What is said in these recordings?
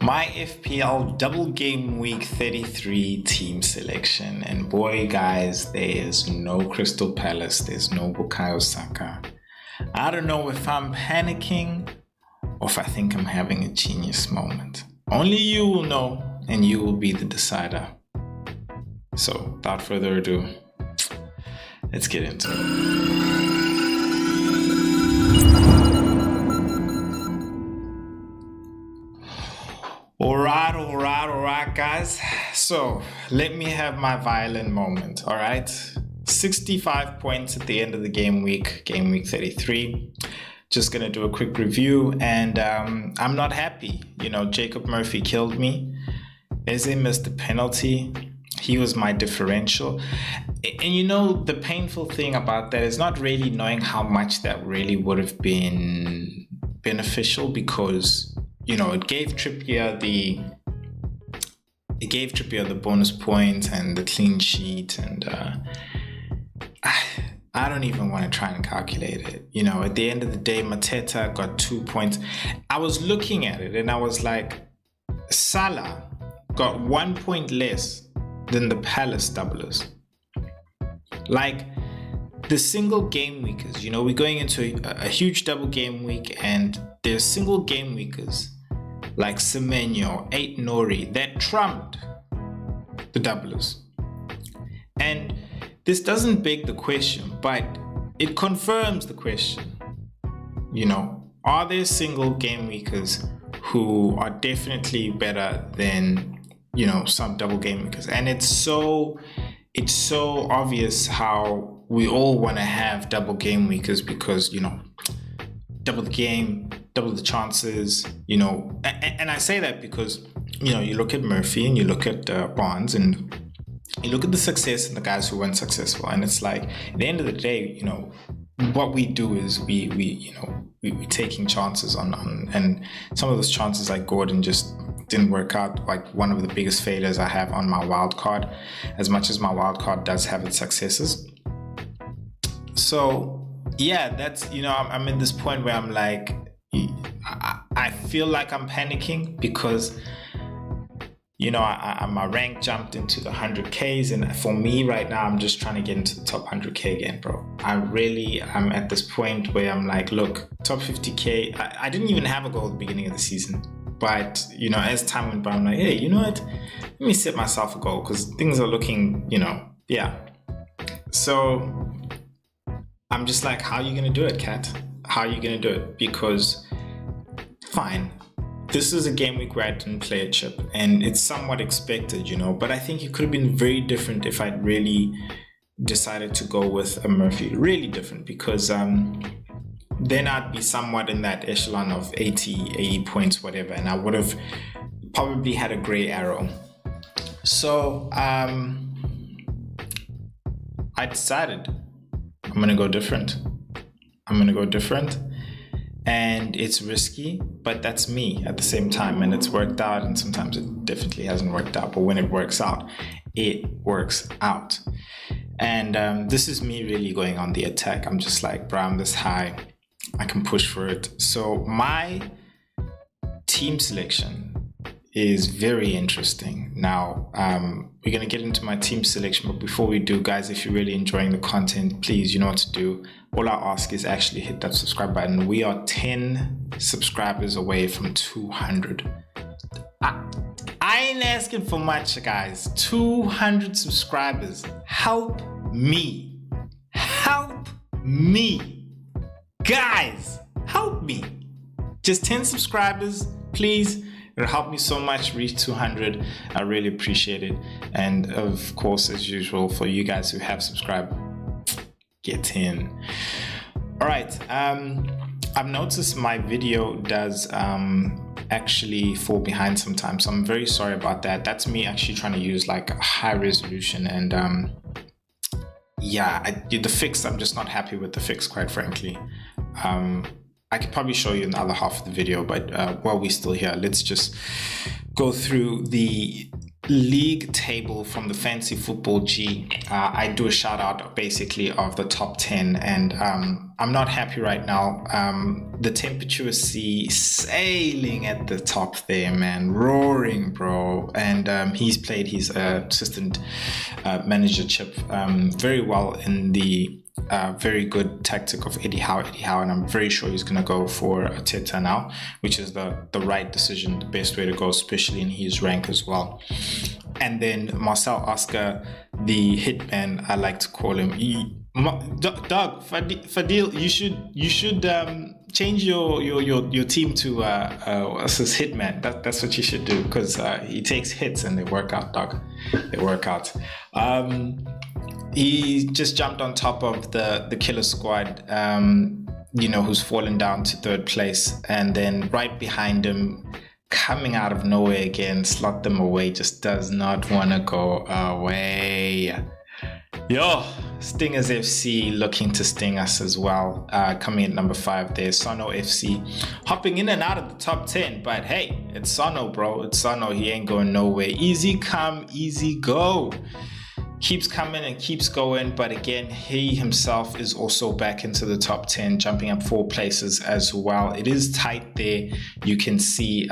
My FPL double game week 33 team selection. And boy, guys, there is no Crystal Palace. There's no Bukayo Saka. I don't know if I'm panicking or if I think I'm having a genius moment. Only you will know, and you will be the decider. So, without further ado, let's get into it. All right, guys. So let me have my violin moment. All right, 65 points at the end of the game week 33. Just gonna do a quick review, and I'm not happy. Jacob Murphy killed me. Eze missed the penalty. He was my differential. And the painful thing about that is not really knowing how much that really would have been beneficial, because it gave Trippier the bonus points and the clean sheet, and I don't even want to try and calculate it. At the end of the day, Mateta got 2 points. I was looking at it and I was like, Salah got 1 point less than the Palace doublers. Like, the single game weekers, we're going into a huge double game week, and there's single game weekers like Semenyo, 8 Nori, that trumped the doublers. And this doesn't beg the question, but it confirms the question. Are there single game weekers who are definitely better than, some double game weekers? And it's so obvious how we all want to have double game weekers, because, double the game, double the chances, and I say that because, you look at Murphy and you look at Barnes, and you look at the success and the guys who weren't successful, and it's like, at the end of the day, what we do is we're taking chances on, and some of those chances, like Gordon, just didn't work out. Like, one of the biggest failures I have on my wild card, as much as my wild card does have its successes. So yeah, that's, I'm at this point where I'm like, I feel like I'm panicking, because my rank jumped into the 100Ks, and for me right now, I'm just trying to get into the top 100K again, bro. I'm at this point where I'm like, look, top 50K, I didn't even have a goal at the beginning of the season, but as time went by, I'm like, hey, you know what, let me set myself a goal, because things are looking, yeah. So I'm just like, how are you gonna do it, Kat? How are you gonna do it? Because fine, this is a game week where I didn't play a chip, and it's somewhat expected, but I think it could have been very different if I'd really decided to go with a Murphy. Really different, because then I'd be somewhat in that echelon of 80 points, whatever, and I would have probably had a gray arrow. So I decided I'm gonna go different. And it's risky, but that's me at the same time, and it's worked out, and sometimes it definitely hasn't worked out, but when it works out, it works out. And this is me really going on the attack. I'm just like, bro, I'm this high, I can push for it. So my team selection is very interesting. Now, we're going to get into my team selection, but before we do, guys, if you're really enjoying the content, please, you know what to do. All I ask is actually hit that subscribe button. We are 10 subscribers away from 200. I ain't asking for much, guys. 200 subscribers. Help me. Guys, help me. Just 10 subscribers, please. It'll help me so much reach 200. I really appreciate it. And of course, as usual, for you guys who have subscribed, get in. All right. I've noticed my video does actually fall behind sometimes, so I'm very sorry about that. That's me actually trying to use like a high resolution, and the fix, I'm just not happy with the fix, quite frankly. I could probably show you in the other half of the video, but while we're still here, let's just go through the league table from the Fancy Football G, I do a shout out basically of the top 10, and I'm not happy right now. The temperature is sailing at the top there, man, roaring, bro. And he's played his assistant manager chip very well in the very good tactic of Eddie Howe, and I'm very sure he's going to go for Arteta now, which is the right decision, the best way to go, especially in his rank as well. And then Marcel Oscar, the hitman, I like to call him. Doug, Fadil, you should change your team to what's his hitman. That's what you should do, because he takes hits and they work out, Doug. They work out. He just jumped on top of the killer squad, who's fallen down to third place, and then right behind him, coming out of nowhere again, slot them away, just does not want to go away. Yo, Stingers FC looking to sting us as well. Coming at number 5 there, Sono FC, hopping in and out of the top 10. But hey, it's Sono, bro. It's Sono. He ain't going nowhere. Easy come, easy go. Keeps coming and keeps going, but again, he himself is also back into the top 10, jumping up 4 places as well. It is tight there. You can see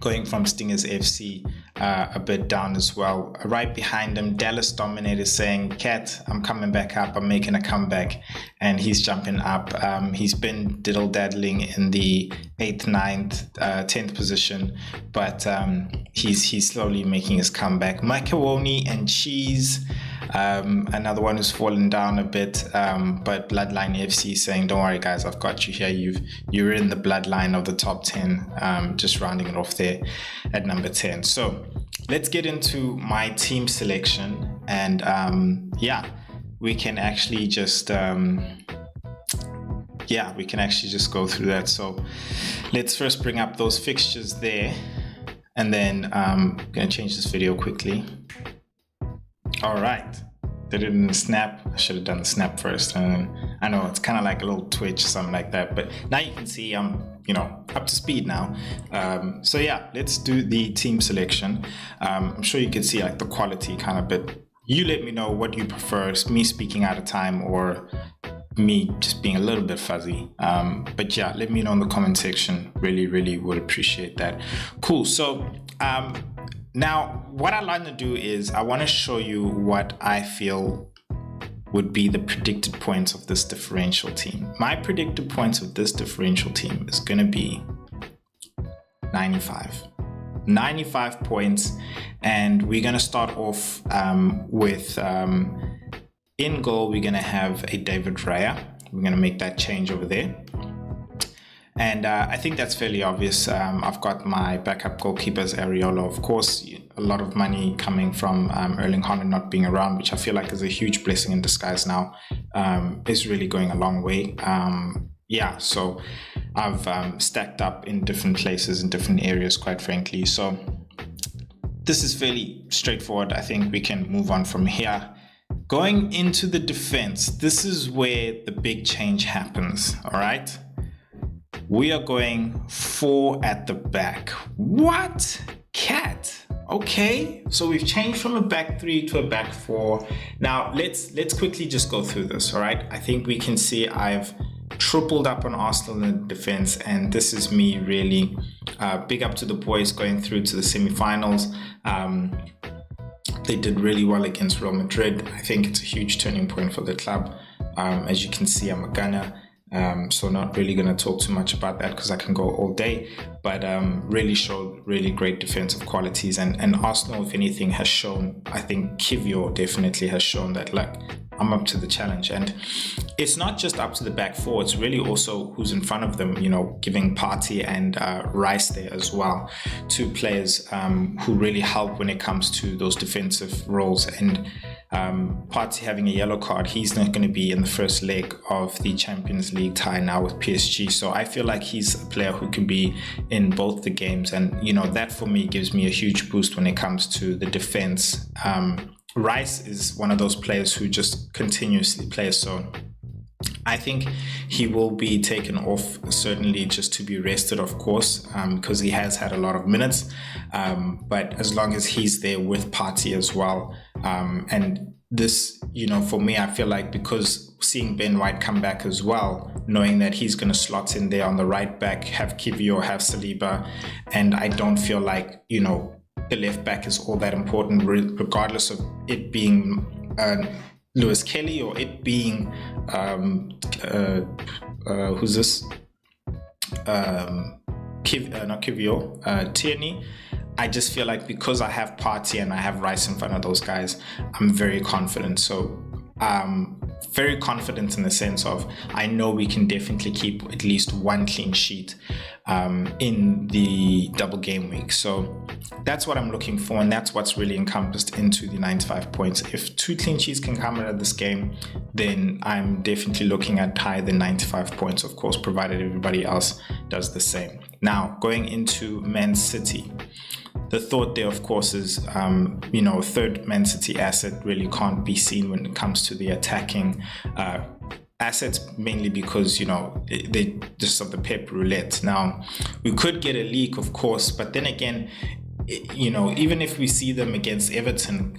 going from Stingers FC a bit down as well. Right behind him, Dallas Dominator saying, Cat, I'm coming back up, I'm making a comeback, and he's jumping up. He's been diddle-daddling in the 8th, 9th, 10th position, but he's slowly making his comeback. Macaroni and Cheese, another one who's fallen down a bit, but Bloodline FC saying, don't worry guys, I've got you here. You're in the bloodline of the top 10, just rounding it off there at number 10. So let's get into my team selection, and we can actually just go through that. So let's first bring up those fixtures there, and then I'm gonna change this video quickly. All right, did it in the snap. I should have done the snap first. And I know it's kind of like a little twitch, something like that, but now you can see I'm up to speed now. So yeah, let's do the team selection. I'm sure you can see like the quality kind of bit. You let me know what you prefer, me speaking out of time or me just being a little bit fuzzy. But yeah, let me know in the comment section. Really would appreciate that. Cool. So now what I like to do is I want to show you what I feel would be the predicted points of this differential team. My predicted points of this differential team is going to be 95 points, and we're going to start off with in goal. We're going to have a David Raya. We're going to make that change over there, and I think that's fairly obvious. I've got my backup goalkeepers, Areola, of course. A lot of money coming from Erling Haaland not being around, which I feel like is a huge blessing in disguise now. Is really going a long way. So I've stacked up in different places, in different areas, quite frankly. So this is fairly straightforward. I think we can move on from here. Going into the defense, this is where the big change happens, all right? We are going 4 at the back. What? Cat? Okay, so we've changed from a back 3 to a back 4. Now let's quickly just go through this, all right? I think we can see I've tripled up on Arsenal in defense, and this is me really big up to the boys going through to the semi-finals. They did really well against Real Madrid. I think it's a huge turning point for the club. As you can see, I'm a gunner. So not really going to talk too much about that because I can go all day, but really showed really great defensive qualities, and Arsenal, if anything, has shown, I think Kivior definitely has shown that, like, I'm up to the challenge. And it's not just up to the back 4, it's really also who's in front of them, giving Partey and Rice there as well, 2 players who really help when it comes to those defensive roles. And Partey having a yellow card, he's not going to be in the first leg of the Champions League tie now with PSG. So I feel like he's a player who can be in both the games, and that for me gives me a huge boost when it comes to the defense. Rice is one of those players who just continuously plays, so I think he will be taken off, certainly just to be rested, of course, because he has had a lot of minutes. But as long as he's there with Partey as well, and this, for me, I feel like because seeing Ben White come back as well, knowing that he's going to slot in there on the right back, have Kiwior, have Saliba, and I don't feel like, the left back is all that important, regardless of it being Lewis Kelly or it being who's this? Not Kiwior, Tierney. I just feel like because I have Partey and I have Rice in front of those guys, I'm very confident. So very confident in the sense of I know we can definitely keep at least one clean sheet in the double game week. So that's what I'm looking for, and that's what's really encompassed into the 95 points. If 2 clean sheets can come out of this game, then I'm definitely looking at higher than 95 points, of course, provided everybody else does the same. Now, going into Man City, the thought there, of course, is, third Man City asset really can't be seen when it comes to the attacking assets, mainly because, they just of the Pep roulette. Now, we could get a leak, of course, but then again, even if we see them against Everton,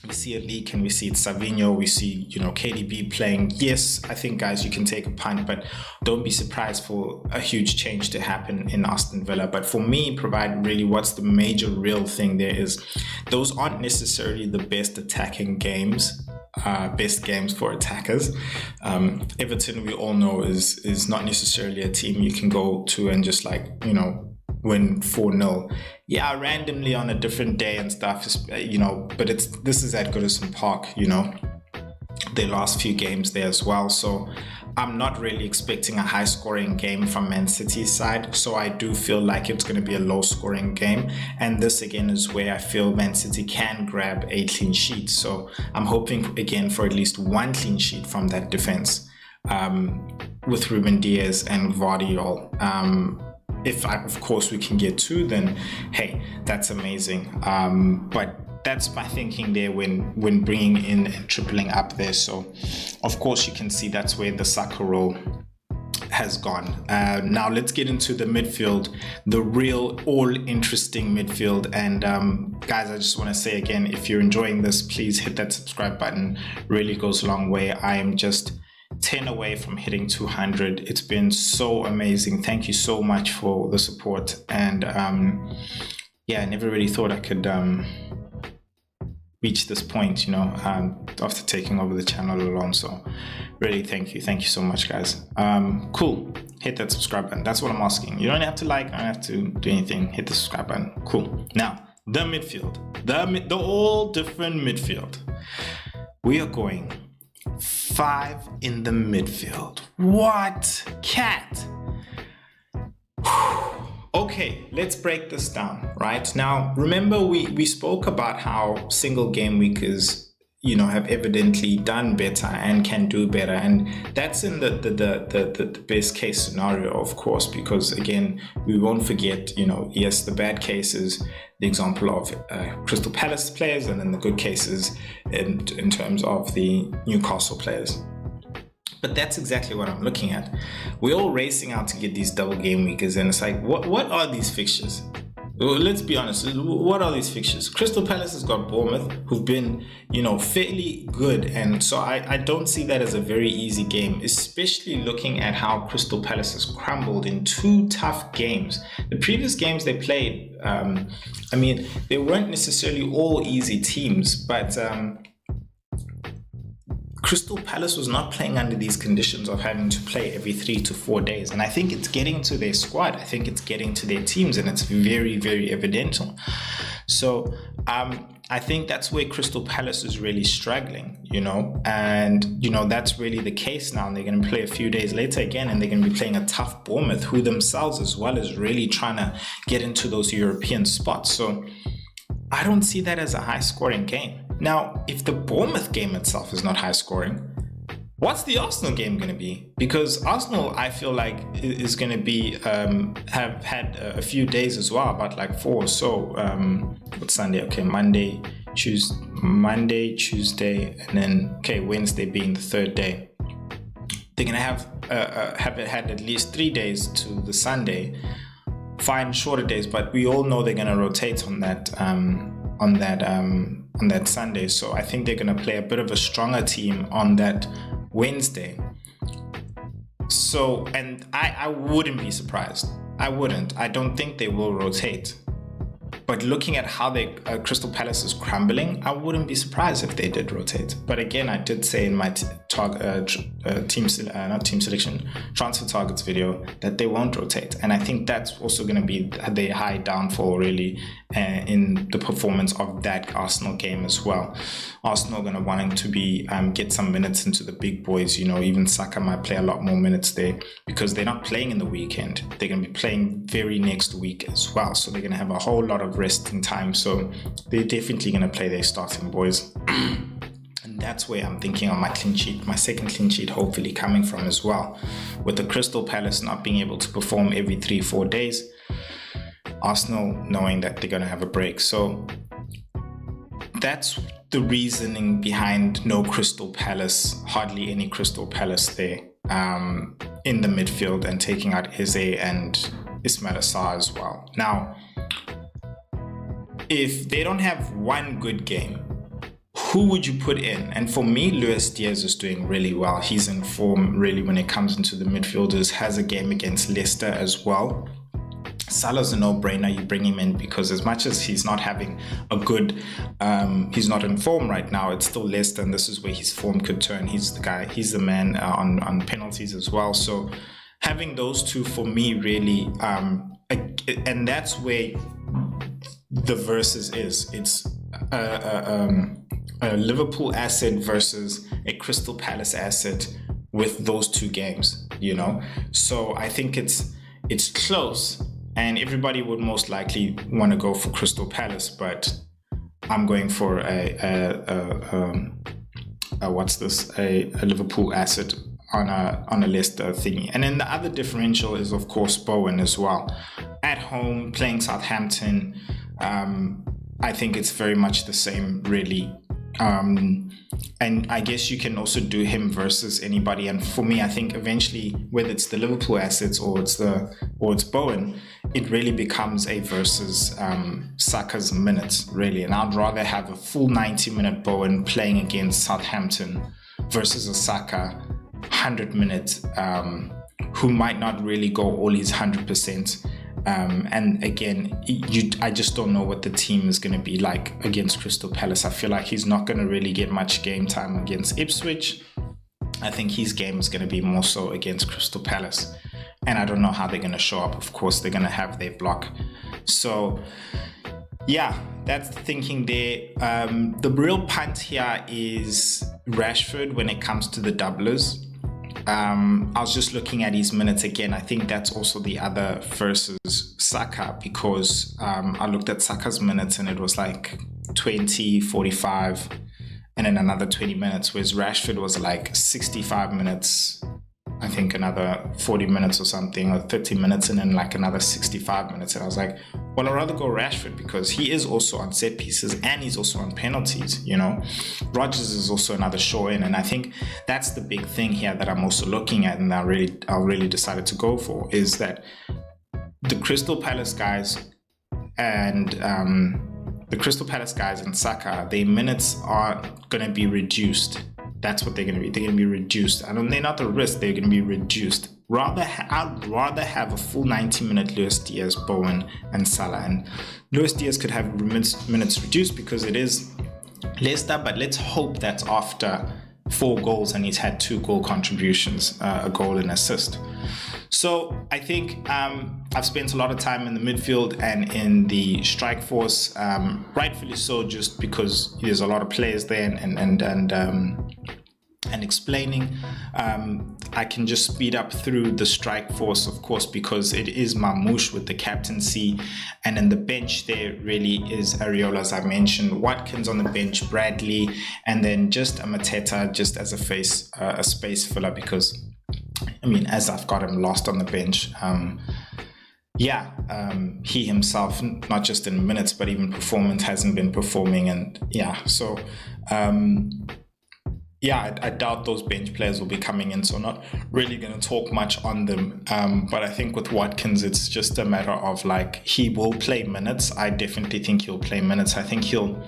we see a leak and we see it's Savinho, we see, KDB playing. Yes, I think, guys, you can take a punt, but don't be surprised for a huge change to happen in Aston Villa. But for me, really what's the major real thing there is those aren't necessarily the best attacking games, best games for attackers. Everton, we all know, is not necessarily a team you can go to and just win 4-0. Yeah, randomly on a different day and stuff, but this is at Goodison Park, their last few games there as well. So I'm not really expecting a high scoring game from Man City's side. So I do feel like it's going to be a low scoring game. And this again is where I feel Man City can grab a clean sheet. So I'm hoping again for at least one clean sheet from that defense with Ruben Diaz and Vardiol. If, of course, we can get 2, then hey, that's amazing. But that's my thinking there when bringing in and tripling up there. So, of course, you can see that's where the Saka role has gone. Now let's get into the midfield, the real all-interesting midfield. And guys, I just want to say again, if you're enjoying this, please hit that subscribe button. Really goes a long way. I am just 10 away from hitting 200. It's been so amazing. Thank you so much for the support. And I never really thought I could reach this point, after taking over the channel alone. So really thank you so much, guys. Cool. Hit that subscribe button. That's what I'm asking. You don't have to like, I don't have to do anything. Hit the subscribe button. Cool. Now the midfield, the all different midfield. We are going 5 in the midfield. What? Cat. Okay, let's break this down, right? Now, remember we spoke about how single game weekers, have evidently done better and can do better. And that's in the best case scenario, of course, because again, we won't forget, yes, the bad cases, the example of Crystal Palace players, and then the good cases in terms of the Newcastle players. But that's exactly what I'm looking at. We're all racing out to get these double game weekers, and it's like, what are these fixtures? Well, let's be honest. What are these fixtures? Crystal Palace has got Bournemouth, who've been, fairly good. And so I don't see that as a very easy game, especially looking at how Crystal Palace has crumbled in 2 tough games. The previous games they played, they weren't necessarily all easy teams, but Crystal Palace was not playing under these conditions of having to play every 3 to 4 days. And I think it's getting to their squad. I think it's getting to their teams, and it's very, very evidential. So I think that's where Crystal Palace is really struggling, and, that's really the case now. And they're going to play a few days later again, and they're going to be playing a tough Bournemouth, who themselves as well is really trying to get into those European spots. So I don't see that as a high scoring game. Now, if the Bournemouth game itself is not high scoring, what's the Arsenal game going to be? Because Arsenal, I feel like, is going to be have had a few days as well, about like 4 or so. What's Sunday? Okay, Monday, Tuesday, and then Wednesday being the 3rd day. they're going to have had at least 3 days to the Sunday. Fine, shorter days, but we all know they're going to rotate on that Sunday. So I think they're going to play a bit of a stronger team on that Wednesday. So, and I wouldn't be surprised. I don't think they will rotate. But looking at how Crystal Palace is crumbling, I wouldn't be surprised if they did rotate. But again, I did say in my transfer targets video that they won't rotate, and I think that's also going to be the high downfall really in the performance of that Arsenal game as well. Arsenal going to wanting to be get some minutes into the big boys. Even Saka might play a lot more minutes there because they're not playing in the weekend. They're going to be playing very next week as well, so they're going to have a whole lot of resting time. So they're definitely going to play their starting boys. And that's where I'm thinking on my second clean sheet hopefully coming from as well. With the Crystal Palace not being able to perform every 3-4 days, Arsenal knowing that they're going to have a break. So that's the reasoning behind no Crystal Palace, hardly any Crystal Palace there in the midfield, and taking out Eze and Ismail Assar as well. Now, if they don't have one good game, who would you put in? And for me, Luis Diaz is doing really well. He's in form really when it comes into the midfielders, has a game against Leicester as well. Salah's a no-brainer. You bring him in because as much as he's not having a good, he's not in form right now, it's still Leicester, and this is where his form could turn. He's the man on penalties as well. So having those two for me really, and that's where the versus is. It's a Liverpool asset versus a Crystal Palace asset with those two games, So I think it's close, and everybody would most likely want to go for Crystal Palace, but I'm going for a Liverpool asset on a Leicester thingy. And then the other differential is of course Bowen as well. At home, playing Southampton, I think it's very much the same really. And I guess you can also do him versus anybody. And for me, I think eventually, whether it's the Liverpool assets or it's Bowen, it really becomes a versus Saka's minutes really. And I'd rather have a full 90-minute Bowen playing against Southampton versus a Saka 100-minute who might not really go all his 100%. And again, I just don't know what the team is going to be like against Crystal Palace. I feel like he's not going to really get much game time against Ipswich. I think his game is going to be more so against Crystal Palace. And I don't know how they're going to show up. Of course, they're going to have their block. So, yeah, that's the thinking there. The real punt here is Rashford when it comes to the doublers. I was just looking at his minutes again. I think that's also the other versus Saka, because I looked at Saka's minutes and it was like 20, 45, and then another 20 minutes, whereas Rashford was like 65 minutes, I think another 40 minutes or something, or 30 minutes, and then like another 65 minutes. And I was like, well, I'd rather go Rashford because he is also on set pieces and he's also on penalties, Rodgers is also another show in. And I think that's the big thing here that I'm also looking at, and I really decided to go for, is that the Crystal Palace guys and Saka, their minutes are going to be reduced. That's what they're going to be. They're going to be reduced. They're not the risk. They're going to be reduced. I'd rather have a full 90-minute Luis Diaz, Bowen, and Salah. And Luis Diaz could have minutes reduced because it is Leicester, but let's hope that's after 4 goals and he's had 2 goal contributions, a goal and assist. So I think I've spent a lot of time in the midfield and in the strike force, rightfully so, just because there's a lot of players there and explaining. I can just speed up through the strike force, of course, because it is Mamouche with the captaincy, and then the bench there really is Areola, as I mentioned, Watkins on the bench, Bradley, and then just a Mateta just as a space filler, because as I've got him lost on the bench, he himself, not just in minutes but even performance, hasn't been performing, and so yeah, I doubt those bench players will be coming in, so not really going to talk much on them. But I think with Watkins, it's just a matter of like, he will play minutes. I definitely think he'll play minutes. I think he'll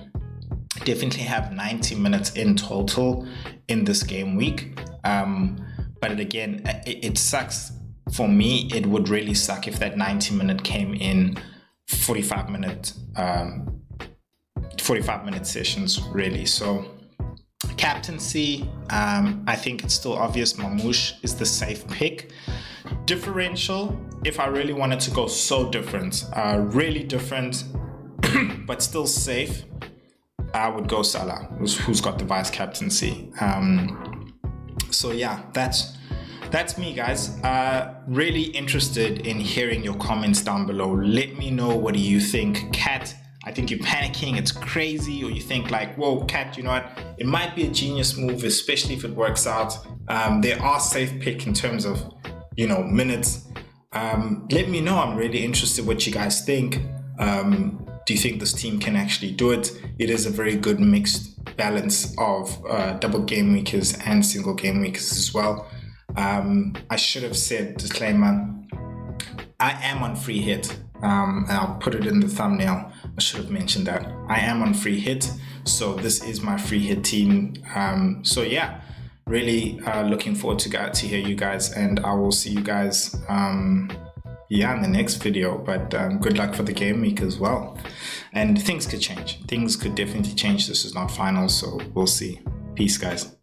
definitely have 90 minutes in total in this game week. But again, it sucks for me. It would really suck if that 90-minute came in 45-minute sessions, really. So captaincy, I think it's still obvious. Mamouche is the safe pick. Differential, if I really wanted to go so different, really different, but still safe, I would go Salah, who's got the vice captaincy. So yeah, that's me, guys. Really interested in hearing your comments down below. Let me know, what do you think? Cat, I think you're panicking, it's crazy, or you think like, whoa, Cat, you know what, it might be a genius move, especially if it works out. There are safe pick in terms of, you know, minutes. Let me know. I'm really interested what you guys think. Do you think this team can actually do it? It is a very good mixed balance of double game weekers and single game weekers as well. I should have said, disclaimer, I am on free hit, and I'll put it in the thumbnail. I should have mentioned that. I am on free hit, so this is my free hit team. So yeah, really looking forward to hear you guys, and I will see you guys in the next video. But good luck for the game week as well. And things could change. Things could definitely change. This is not final, so we'll see. Peace, guys.